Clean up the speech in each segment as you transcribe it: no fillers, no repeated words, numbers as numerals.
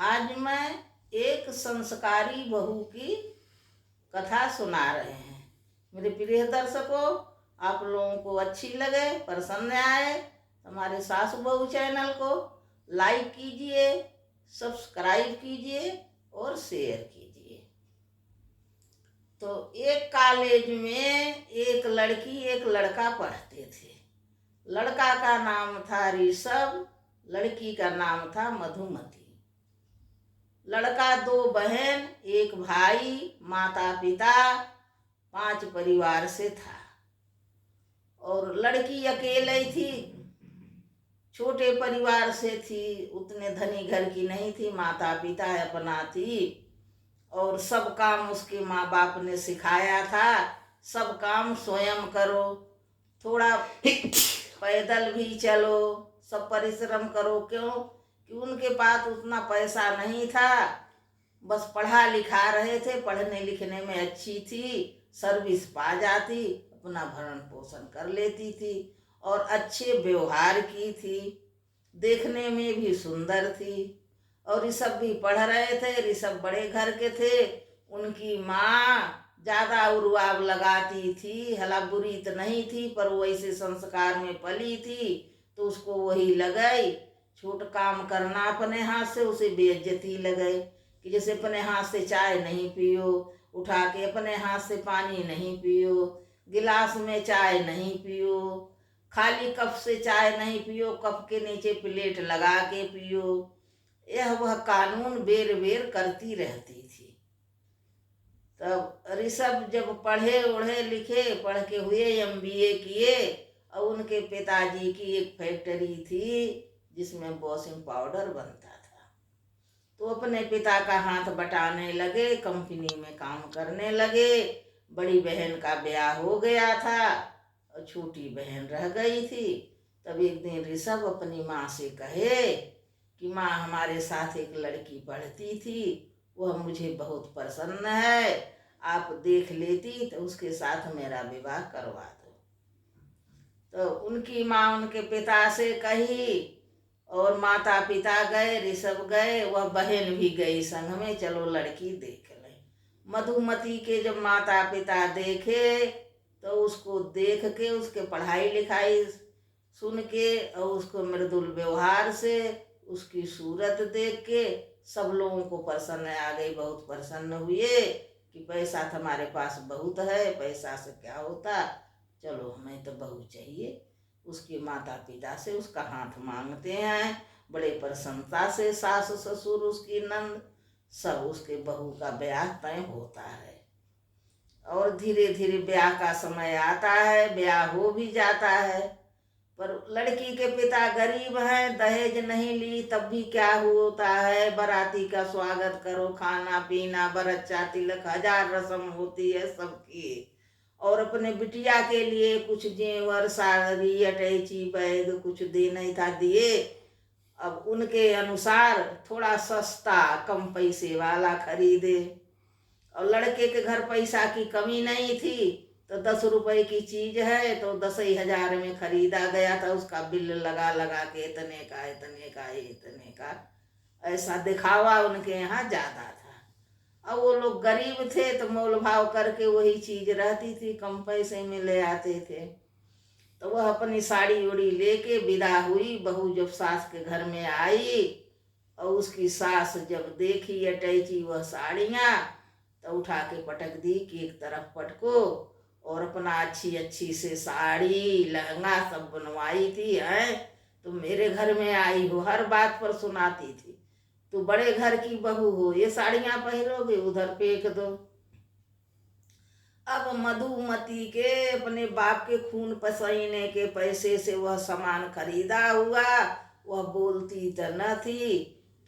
आज मैं एक संस्कारी बहू की कथा सुना रहे हैं। मेरे प्रिय दर्शकों, आप लोगों को अच्छी लगे, पसंद आए, हमारे सासू बहू चैनल को लाइक कीजिए, सब्सक्राइब कीजिए और शेयर कीजिए। तो एक कॉलेज में एक लड़की एक लड़का पढ़ते थे। लड़का का नाम था ऋषभ, लड़की का नाम था मधुमती। लड़का 2 बहन, 1 भाई, माता पिता, 5 परिवार से था और लड़की अकेले थी, छोटे परिवार से थी, उतने धनी घर की नहीं थी, माता पिता अपना थी और सब काम उसके माँ बाप ने सिखाया था। सब काम स्वयं करो, थोड़ा पैदल भी चलो, सब परिश्रम करो। क्यों कि उनके पास उतना पैसा नहीं था, बस पढ़ा लिखा रहे थे, पढ़ने लिखने में अच्छी थी, सर्विस पा जाती, अपना भरण पोषण कर लेती थी और अच्छे व्यवहार की थी, देखने में भी सुंदर थी। और ऋषभ भी पढ़ रहे थे। ऋषभ बड़े घर के थे। उनकी माँ ज़्यादा उर्वाब लगाती थी, हला बुरी तो नहीं थी पर वो ऐसे संस्कार में पली थी तो उसको वही लगाई। छोट काम करना अपने हाथ से उसे बेइज्जती लगे कि जैसे अपने हाथ से चाय नहीं पियो, उठा के अपने हाथ से पानी नहीं पियो, गिलास में चाय नहीं पियो, खाली कप से चाय नहीं पियो, कप के नीचे प्लेट लगा के पियो। यह वह कानून बेर बेर करती रहती थी। तब ऋषभ जब पढ़े ओढ़े लिखे, पढ़ के हुए MBA किए और उनके पिताजी की एक फैक्ट्री थी जिसमें वॉशिंग पाउडर बनता था। तो अपने पिता का हाथ बटाने लगे, कंपनी में काम करने लगे। बड़ी बहन का ब्याह हो गया था और छोटी बहन रह गई थी। तब एक दिन ऋषभ अपनी माँ से कहे कि माँ, हमारे साथ एक लड़की पढ़ती थी, वह मुझे बहुत पसंद है, आप देख लेती तो उसके साथ मेरा विवाह करवा दो। तो उनकी माँ उनके पिता से कही और माता पिता गए, ऋषभ गए, वह बहन भी गई संग में, चलो लड़की देख ले। मधुमती के जब माता पिता देखे तो उसको देख के, उसके पढ़ाई लिखाई सुन के और उसको मृदुल व्यवहार से, उसकी सूरत देख के सब लोगों को पसंद आ गई। बहुत प्रसन्न हुए कि पैसा तुम्हारे पास बहुत है, पैसा से क्या होता, चलो हमें तो बहू चाहिए। उसके माता पिता से उसका हाथ मांगते हैं। बड़े प्रसन्नता से सास ससुर, उसकी नंद, सब उसके बहू का ब्याह तय होता है। और धीरे धीरे ब्याह का समय आता है, ब्याह हो भी जाता है। पर लड़की के पिता गरीब हैं, दहेज नहीं ली तब भी क्या होता है, बाराती का स्वागत करो, खाना पीना, बरच्चा, तिलक, 1000 रस्म होती है सबकी। और अपने बिटिया के लिए कुछ जेवर, साड़ी, अटैची, बैग कुछ दे नहीं था, दिए। अब उनके अनुसार थोड़ा सस्ता कम पैसे वाला खरीदे। और लड़के के घर पैसा की कमी नहीं थी तो 10 रुपए की चीज है तो 10,000 में खरीदा गया था। उसका बिल लगा लगा के इतने का इतने का इतने का, ऐसा दिखावा उनके यहाँ ज्यादा था। अब वो लोग गरीब थे तो मोल भाव करके वही चीज रहती थी, कम पैसे में ले आते थे। तो वह अपनी साड़ी उड़ी लेके विदा हुई। बहू जब सास के घर में आई और उसकी सास जब देखी अटैची वह साड़ियाँ तो उठा के पटक दी कि एक तरफ पटको, और अपना अच्छी अच्छी से साड़ी लहंगा सब बनवाई थी। है तो मेरे घर में आई हो, हर बात पर सुनाती थी, तो बड़े घर की बहू हो, ये साड़ियाँ पहनोगे, उधर फेंक दो। अब मधुमती के अपने बाप के खून पसीने के पैसे से वह सामान खरीदा हुआ, वह बोलती तो न थी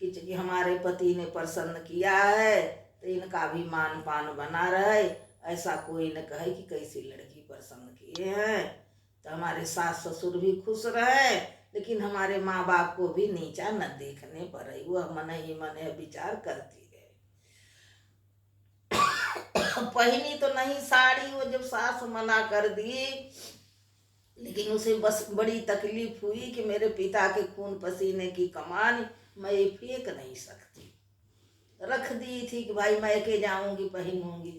कि हमारे पति ने पसंद किया है तो इनका भी मान पान बना रहे, ऐसा कोई न कहे कि कैसी लड़की पसंद किए हैं, तो हमारे सास ससुर भी खुश रहे, लेकिन हमारे माँ बाप को भी नीचा न देखने पड़े। वह मन ही मन विचार करती है। पहनी तो नहीं साड़ी, वो जब सास मना कर दी, लेकिन उसे बस बड़ी तकलीफ हुई कि मेरे पिता के खून पसीने की कमान मैं फेंक नहीं सकती। रख दी थी कि भाई मैके जाऊंगी पहनूंगी।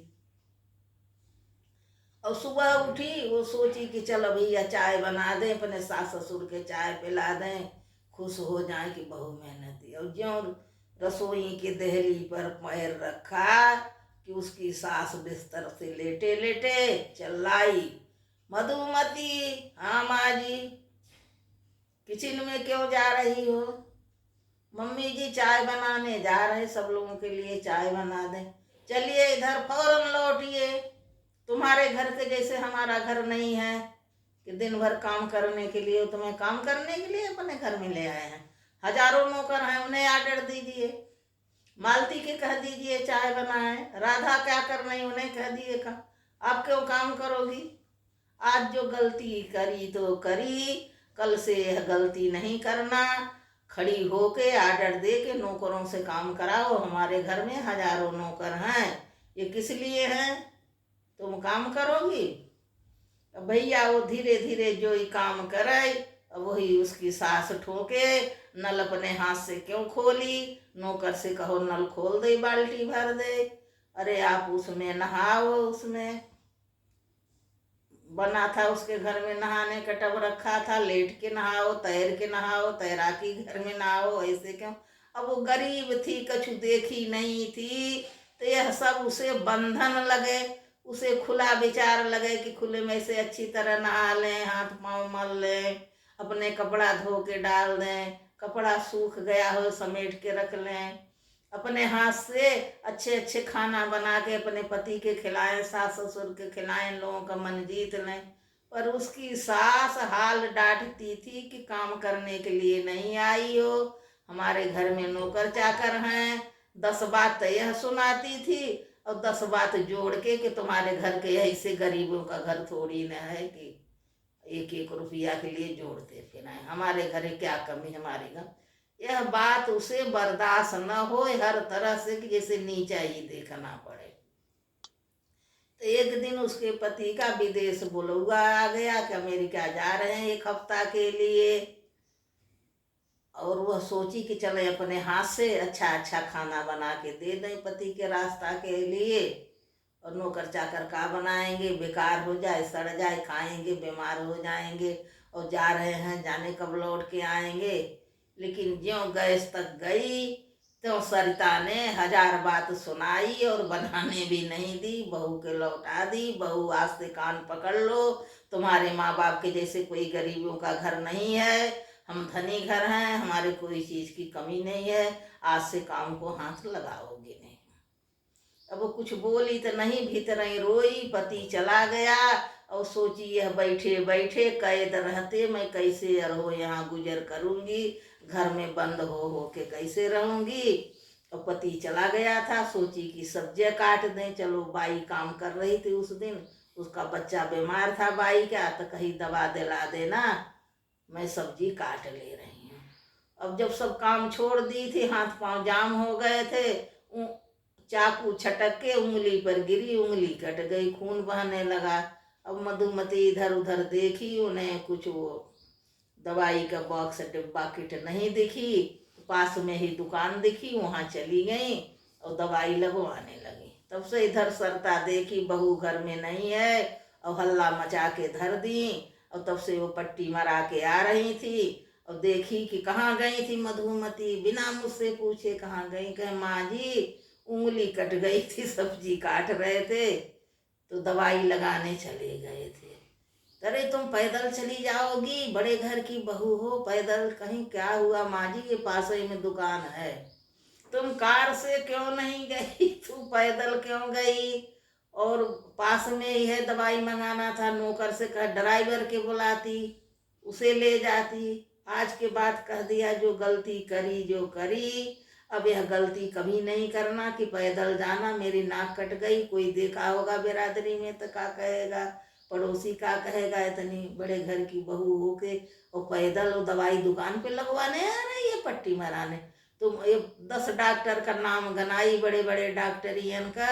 और सुबह उठी, वो सोची कि चल भैया चाय बना दें, अपने सास ससुर के चाय पिला दें, खुश हो जाए कि बहू मेहनती। और ज्यों रसोई के देहली पर पैर रखा कि उसकी सास बिस्तर से लेटे लेटे चिल्लाई, मधुमती, हाँ माँ जी, किचन में क्यों जा रही हो? मम्मी जी चाय बनाने जा रहे, सब लोगों के लिए चाय बना दें। चलिए इधर फौरन लौटिए, तुम्हारे घर के जैसे हमारा घर नहीं है कि दिन भर काम करने के लिए, तुम्हें काम करने के लिए अपने घर में ले आए हैं। हजारों नौकर हैं, उन्हें आर्डर दीजिए, मालती के कह दीजिए चाय बनाए, राधा क्या कर रही उन्हें कह दिए का, आप क्यों काम करोगी? आज जो गलती करी तो करी, कल से यह गलती नहीं करना। खड़ी होके आर्डर दे के नौकरों से काम कराओ। हमारे घर में हजारों नौकर हैं, ये किस लिए हैं? तुम काम करोगी? अब भैया वो धीरे धीरे जो ही काम करे, वही उसकी सास ठोके। नल अपने हाथ से क्यों खोली? नौकर से कहो नल खोल दे, बाल्टी भर दे। अरे आप उसमें नहाओ, उसमें बना था उसके घर में नहाने का टब रखा था, लेट के नहाओ, तैर के नहाओ, तैराकी घर में नहाओ, ऐसे क्यों? अब वो गरीब थी, कछु देखी नहीं थी, तो यह सब उसे बंधन लगे, उसे खुला विचार लगे कि खुले में से अच्छी तरह नहा लें, हाथ पांव मल लें, अपने कपड़ा धो के डाल दें, कपड़ा सूख गया हो समेट के रख लें, अपने हाथ से अच्छे अच्छे खाना बना के अपने पति के खिलाएं, सास ससुर के खिलाएं, लोगों का मन जीत लें। पर उसकी सास हाल डांटती थी कि काम करने के लिए नहीं आई हो, हमारे घर में नौकर चाकर हैं। 10 बात यह सुनाती थी और 10 बात जोड़ के कि तुम्हारे घर के ऐसे गरीबों का घर थोड़ी न है कि एक एक रुपया के लिए जोड़ते फिर हमारे घर क्या कमी, हमारे घर। यह बात उसे बर्दाश्त न हो हर तरह से कि जैसे नीचा ही देखना पड़े। तो एक दिन उसके पति का विदेश बुलवा आ गया कि अमेरिका जा रहे हैं 1 हफ्ता के लिए। और वह सोची कि चले अपने हाथ से अच्छा अच्छा खाना बना के दे दें पति के रास्ता के लिए। और नौकर चाकर का बनाएंगे, बेकार हो जाए, सड़ जाए, खाएंगे बीमार हो जाएंगे। और जा रहे हैं, जाने कब लौट के आएंगे। लेकिन ज्यों गैस तक गई त्यों सरिता ने 1000 बात सुनाई और बनाने भी नहीं दी, बहू के लौटा दी। बहू आज से कान पकड़ लो, तुम्हारे माँ बाप के जैसे कोई गरीबों का घर नहीं है, हम धनी घर हैं, हमारे कोई चीज़ की कमी नहीं है, आज से काम को हाथ लगाओगे नहीं। अब वो कुछ बोली तो नहीं, भीतर ही रोई। पति चला गया और सोची यह बैठे बैठे कैद रहते मैं कैसे रहो यहाँ गुजर करूँगी, घर में बंद हो के कैसे रहूँगी। और पति चला गया था, सोची कि सब्जियाँ काट दें। चलो बाई काम कर रही थी उस दिन, उसका बच्चा बीमार था बाई का, तो कहीं दवा दिला देना, मैं सब्जी काट ले रही हूँ। अब जब सब काम छोड़ दी थी, हाथ पांव जाम हो गए थे, चाकू छटक के उंगली पर गिरी, उंगली कट गई, खून बहने लगा। अब मधुमती इधर उधर देखी, उन्हें कुछ वो दवाई का बॉक्स डिब्बा किट नहीं दिखी। पास में ही दुकान दिखी, वहाँ चली गई और दवाई लगवाने लगी। तब से इधर सरता देखी बहू घर में नहीं है और हल्ला मचा के धर दी। और तब से वो पट्टी मरा के आ रही थी और देखी कि कहाँ गई थी मधुमती, बिना मुझसे पूछे कहाँ गई। कहे माँ जी उंगली कट गई थी, सब्जी काट रहे थे तो दवाई लगाने चले गए थे। अरे तुम पैदल चली जाओगी, बड़े घर की बहू हो, पैदल कहीं क्या हुआ माँ जी, ये पास ही में दुकान है, तुम कार से क्यों नहीं गई, तू पैदल क्यों गई? और पास में ही है, दवाई मंगाना था, नौकर से कह ड्राइवर के बुलाती, उसे ले जाती। आज के बाद कह दिया जो गलती करी जो करी, अब यह गलती कभी नहीं करना कि पैदल जाना। मेरी नाक कट गई, कोई देखा होगा बिरादरी में तो क्या कहेगा, पड़ोसी का कहेगा, इतनी बड़े घर की बहू होके और पैदल और दवाई दुकान पे लगवाने आ रही है, पट्टी मराने। तुम ये 10 डॉक्टर का नाम गनाई, बड़े बड़े डॉक्टरियन का,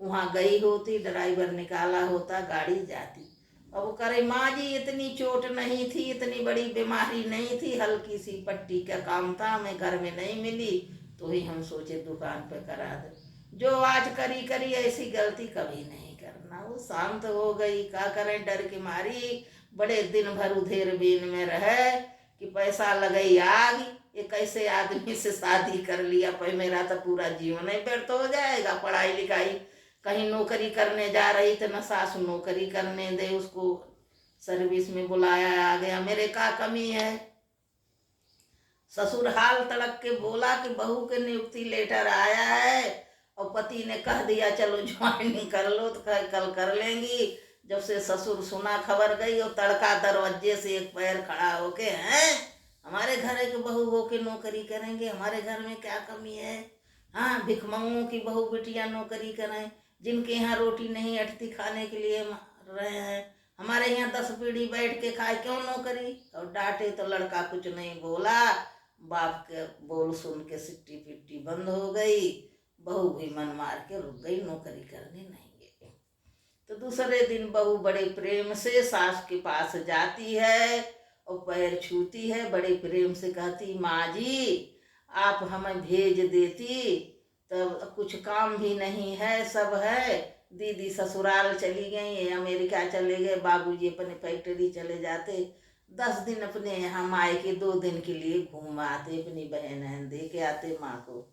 वहाँ गई होती, ड्राइवर निकाला होता, गाड़ी जाती। अब वो करे माँ जी इतनी चोट नहीं थी, इतनी बड़ी बीमारी नहीं थी, हल्की सी पट्टी का काम था, मैं घर में नहीं मिली, तो ही हम सोचे दुकान पे करा दे। जो आज करी करी ऐसी गलती कभी नहीं करना। वो शांत हो गई, क्या करें, डर की मारी बड़े दिन भर उधेर बीन में रहे कि पैसा लगई आग, ये कैसे आदमी से शादी कर लिया, पर मेरा तो पूरा जीवन ही व्यर्थ हो जाएगा। पढ़ाई लिखाई कहीं नौकरी करने जा रही तो न सासू नौकरी करने दे, उसको सर्विस में बुलाया, आ गया, मेरे का कमी है। ससुर हाल तड़क के बोला कि बहू के नियुक्ति लेटर आया है और पति ने कह दिया चलो ज्वाइनिंग कर लो, तो कल कर लेंगी। जब से ससुर सुना खबर गई और तड़का दरवाजे से एक पैर खड़ा होके, हैं हमारे घर के बहू होके नौकरी करेंगे, हमारे घर में क्या कमी है? हाँ, भिखमंगों की बहू बिटिया नौकरी करें, जिनके यहाँ रोटी नहीं अटती खाने के लिए रहे हैं, हमारे यहाँ 10 पीढ़ी बैठ के खाए, क्यों नौकरी? और डांटे तो लड़का कुछ नहीं बोला। बाप के बोल सुन के सिट्टी पिट्टी बंद हो गई। बहू भी मन मार के रुक गई, नौकरी करने नहीं गई। तो दूसरे दिन बहू बड़े प्रेम से सास के पास जाती है और पैर छूती है, बड़े प्रेम से कहती, माँ जी आप हमें भेज देती, तब कुछ काम भी नहीं है, सब है। दीदी ससुराल चली गई, अमेरिका चले गए, बाबूजी अपने फैक्ट्री चले जाते, 10 दिन अपने यहाँ मायके 2 दिन के लिए घूम आते, अपनी बहन दे के आते माँ को।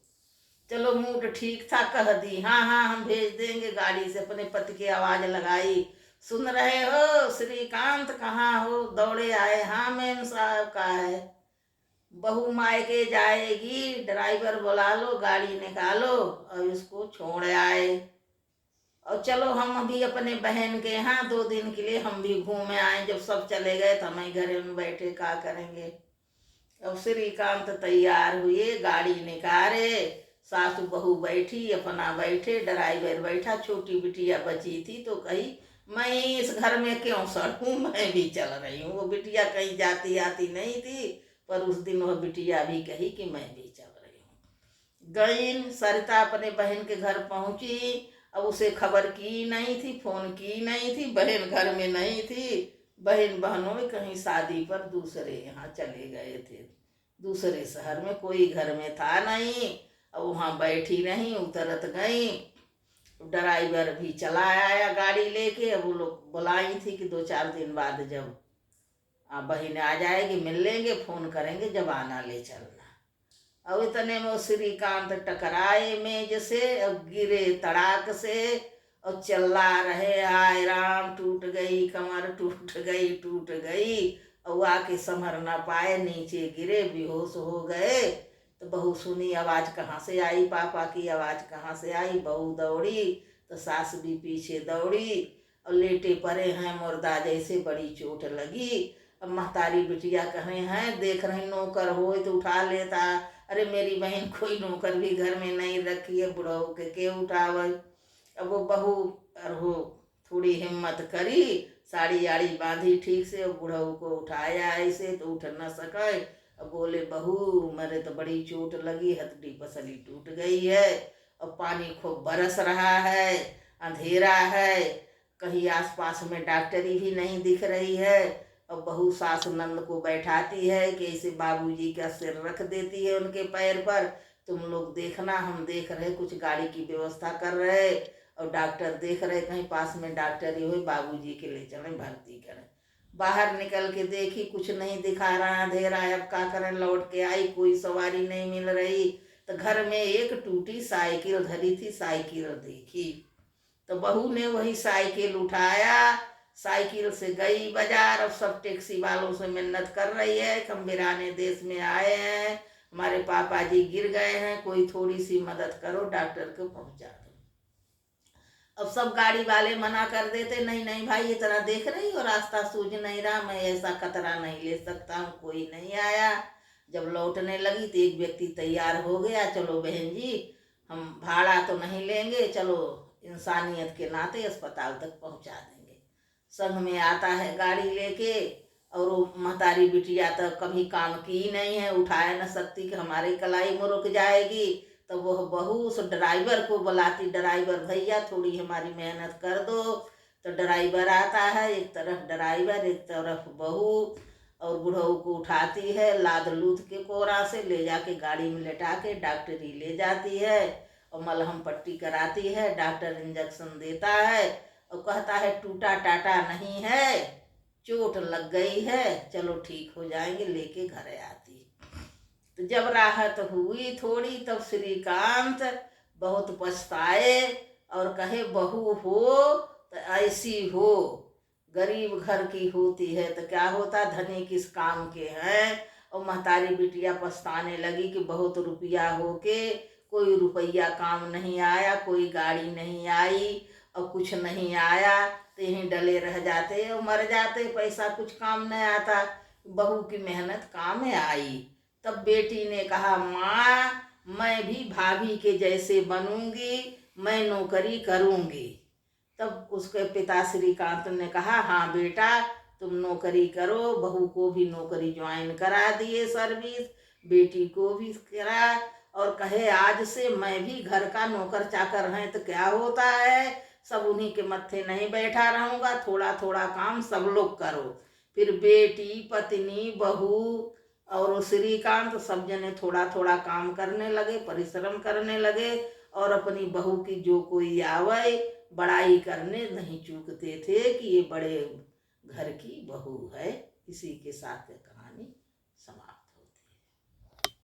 चलो मूड ठीक था, कह दी हाँ हाँ हम भेज देंगे गाड़ी से। अपने पति की आवाज लगाई, सुन रहे हो श्रीकांत, कहाँ हो? दौड़े आए, हाँ मैम साहब का है। बहू मायके जाएगी, ड्राइवर बुला लो, गाड़ी निकालो और इसको छोड़ आए। और चलो हम अभी अपने बहन के यहाँ 2 दिन के लिए हम भी घूमे आए। जब सब चले गए तो हम घर में बैठे क्या करेंगे। अब श्रीकांत तैयार हुए, गाड़ी निकाले, सासू बहू बैठी, अपना बैठे, ड्राइवर बैठा, छोटी बिटिया बची थी तो कही मैं इस घर में क्यों सड़ूं, मैं भी चल रही हूँ। वो बिटिया कहीं जाती आती नहीं थी, पर उस दिन वह बिटिया भी कही कि मैं भी चल रही हूँ। गई सरिता अपने बहन के घर पहुंची। अब उसे खबर की नहीं थी, फोन की नहीं थी, बहन घर में नहीं थी। बहन बहनों में कहीं शादी पर दूसरे यहाँ चले गए थे, दूसरे शहर में, कोई घर में था नहीं। अब वहाँ बैठी रही, उतरत गई। ड्राइवर भी चला आया गाड़ी लेके। अब वो लोग बुलाई थी कि 2-4 दिन बाद जब बहन आ जाएगी मिल लेंगे, फोन करेंगे जब आना ले चलना। अब इतने में श्रीकांत टकराए मेज से और गिरे तड़ाक से और चिल्ला रहे, हाय राम, टूट गई कमर, टूट गई। और आके संभर ना पाए, नीचे गिरे, बेहोश हो गए। तो बहू सुनी, आवाज कहाँ से आई, पापा की आवाज कहाँ से आई। बहू दौड़ी तो सास भी पीछे दौड़ी और लेटे पड़े हैं मुर्दा जैसे, बड़ी चोट लगी। अब महतारी बिटिया कहे हैं, देख रहे नौकर हो तो उठा लेता। अरे मेरी बहन कोई नौकर भी घर में नहीं रखी है, बुढ़ऊ के उठावे। अब वो बहू हो थोड़ी हिम्मत करी, साड़ी आड़ी बांधी ठीक से, और बुढ़ऊ को उठाया ऐसे तो उठ न सके। अब बोले, बहू मेरे तो बड़ी चोट लगी, हथड़ी पसली टूट गई है और पानी खूब बरस रहा है, अंधेरा है, कहीं आसपास में डॉक्टरी भी नहीं दिख रही है। और बहू सास नंद को बैठाती है कि ऐसे बाबूजी का सिर रख देती है उनके पैर पर, तुम लोग देखना, हम देख रहे, कुछ गाड़ी की व्यवस्था कर रहे और डॉक्टर देख रहे, कहीं पास में डॉक्टरी हुई, बाबूजी के ले चलें, भर्ती करें। बाहर निकल के देखी, कुछ नहीं दिखा रहा, अंधेरा है, अब क्या करें। लौट के आई, कोई सवारी नहीं मिल रही। तो घर में एक टूटी साइकिल धरी थी, साइकिल देखी तो बहू ने वही साइकिल उठाया, साइकिल से गई बाजार। और सब टैक्सी वालों से मिन्नत कर रही है कि हम वीराने देश में आए हैं, हमारे पापा जी गिर गए हैं, कोई थोड़ी सी मदद करो, डॉक्टर को पहुंचा दो। अब सब गाड़ी वाले मना कर देते, नहीं नहीं भाई, ये तरह देख रही हो रास्ता सूझ नहीं रहा, मैं ऐसा खतरा नहीं ले सकता हूँ। कोई नहीं आया। जब लौटने लगी तो एक व्यक्ति तैयार हो गया, चलो बहन जी हम भाड़ा तो नहीं लेंगे, चलो इंसानियत के नाते अस्पताल तक पहुंचा देंगे। संग में आता है गाड़ी लेके, और वो महतारी बिटिया तो कभी काम की नहीं है, उठाए न सकती कि हमारी कलाई में रुक जाएगी। तो वह बहू उस ड्राइवर को बुलाती, ड्राइवर भैया थोड़ी हमारी मेहनत कर दो। तो ड्राइवर आता है, एक तरफ ड्राइवर एक तरफ बहू, और बुढ़ऊ को उठाती है, लाद लूद के कोरा से ले जाके गाड़ी में लेटा के डॉक्टरी ले जाती है और मलहम पट्टी कराती है। डॉक्टर इंजेक्शन देता है और कहता है टूटा टाटा नहीं है, चोट लग गई है, चलो ठीक हो जाएंगे, लेके घर आती। तो जब राहत हुई थोड़ी तब श्रीकांत बहुत पछताए और कहे बहू हो तो ऐसी हो, गरीब घर की होती है तो क्या होता, धनी किस काम के हैं। और महतारी बिटिया पछताने लगी कि बहुत रुपया हो के कोई रुपया काम नहीं आया, कोई गाड़ी नहीं आई और कुछ नहीं आया, तो यहीं डले रह जाते और मर जाते, पैसा कुछ काम नहीं आता, बहू की मेहनत काम में आई। तब बेटी ने कहा माँ मैं भी भाभी के जैसे बनूंगी, मैं नौकरी करूंगी। तब उसके पिता श्रीकांत ने कहा हाँ बेटा तुम नौकरी करो। बहू को भी नौकरी ज्वाइन करा दिए, सर्विस, बेटी को भी करा और कहे आज से मैं भी घर का नौकर चाकर है तो क्या होता है, सब उन्हीं के मत्थे नहीं बैठा रहूँगा, थोड़ा थोड़ा काम सब लोग करो। फिर बेटी, पत्नी, बहू और श्रीकांत सब जने थोड़ा थोड़ा काम करने लगे, परिश्रम करने लगे और अपनी बहू की जो कोई आवे बड़ाई करने नहीं चूकते थे कि ये बड़े घर की बहू है। इसी के साथ कहानी समाप्त।